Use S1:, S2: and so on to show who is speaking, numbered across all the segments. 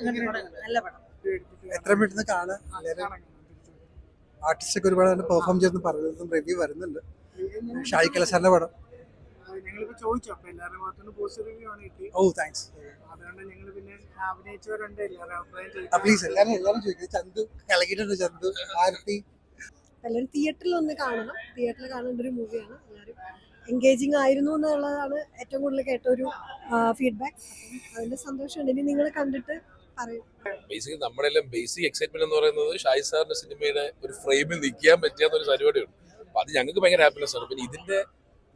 S1: നല്ല പടം.
S2: എത്ര പെട്ടെന്ന് കാണാൻ ആർട്ടിസ്റ്റ് ഒക്കെ ഒരുപാട് പെർഫോം ചെയ്തെന്ന് പറയുന്നതും റിവ്യൂ വരുന്നുണ്ട്. ഷായി കലസാറിന്റെ പടം.
S3: ഞങ്ങളിപ്പോ ചോദിച്ചു, അപ്പൊ എല്ലാവരുടെ ഭാഗത്തുനിന്ന് പോസിറ്റീവ് റിവ്യൂ ആണ് കിട്ടിയത്.
S2: ഓ താങ്ക്സ്.
S3: അതുകൊണ്ട് ഞങ്ങൾ പിന്നെ അഭിനയിച്ചവരുണ്ട് എല്ലാവരും അഭിപ്രായം
S2: പ്ലീസ് എല്ലാവരും ചോദിക്കുന്നത്. ചന്തു കലകിയിട്ടുണ്ട്. ചന്തു ആരത്തി
S1: എല്ലാവരും തിയേറ്ററിൽ ഒന്ന് കാണണം. തിയേറ്ററിൽ കാണേണ്ട ഒരു മൂവിയാണ്. എല്ലാവരും എൻഗേജിങ് ആയിരുന്നു എന്നുള്ളതാണ് ഏറ്റവും കൂടുതൽ കേട്ട ഒരു ഫീഡ്ബാക്ക്. അതിന്റെ സന്തോഷമുണ്ട്. ഇനി നിങ്ങൾ കണ്ടിട്ട് പറയും.
S4: ബേസിക്കലി നമ്മളെല്ലാം ബേസിക് എക്സൈറ്റ്മെന്റ് എന്ന് പറയുന്നത് ഷായി സാറിന്റെ സിനിമയുടെ ഒരു ഫ്രെയിമിൽ നിൽക്കാൻ പറ്റിയാത്ത ഒരു പരിപാടിയുണ്ട്. അപ്പൊ അത് ഞങ്ങൾക്ക് ഭയങ്കര ഹാപ്പിനെസ് ആണ്. പിന്നെ ഇതിന്റെ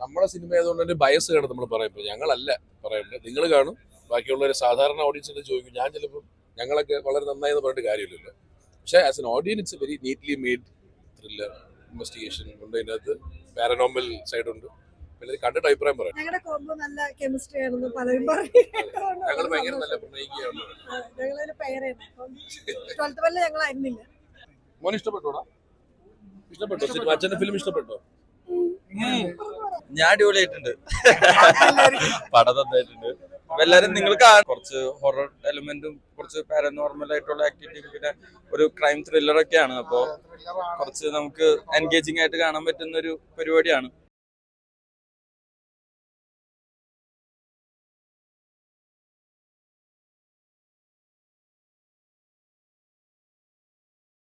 S4: നമ്മളെ സിനിമ ആയതുകൊണ്ട് തന്നെ ബയസ് കാണും നമ്മൾ പറയുമ്പോൾ. ഞങ്ങളല്ല പറയുന്നത്, നിങ്ങൾ കാണും. ബാക്കിയുള്ളവർ സാധാരണ ഓഡിയൻസിന്റെ ചോദിക്കും. ഞാൻ ചിലപ്പോൾ ഞങ്ങളൊക്കെ വളരെ നന്നായി എന്ന് പറഞ്ഞിട്ട് കാര്യമില്ലല്ലോ. പക്ഷേ as an audience it's very neatly made thriller investigation ഉണ്ട്. അതിനകത്ത് പാരനോമൽ സൈഡ് ഉണ്ട്. പിന്നെ കണ്ടിട്ട് അഭിപ്രായം പറയാം.
S1: ഞങ്ങളുടെ കോംബോ നല്ല കെമിസ്ട്രി ആണെന്ന് പലരും പറയും.
S4: ഞങ്ങൾ ഭയങ്കര നല്ല പ്രണയിക്കുകയാണ്.
S1: ഞങ്ങളൊരു പേരായിരുന്നു. 12th വരെ ഞങ്ങളായിരുന്നില്ല.
S4: മോൻ ഇഷ്ടപ്പെട്ടോടാ? ഇഷ്ടപ്പെട്ടോ സിനിമ? അച്ഛന്റെ ഫിലിം ഇഷ്ടപ്പെട്ടോ?
S5: ഞാൻ അടിപൊളിയായിട്ടുണ്ട്. പടം നന്നായിട്ടുണ്ട്. എല്ലാരും നിങ്ങൾ കുറച്ച് ഹൊറർ എലിമെന്റും കുറച്ച് പാരനോർമൽ ആയിട്ടുള്ള ആക്ടിവിറ്റിയും പിന്നെ ഒരു ക്രൈം ത്രില്ലർ ഒക്കെയാണ്. അപ്പോൾ കുറച്ച് നമുക്ക് എൻഗേജിങ് ആയിട്ട് കാണാൻ പറ്റുന്ന ഒരു പരിപാടിയാണ്.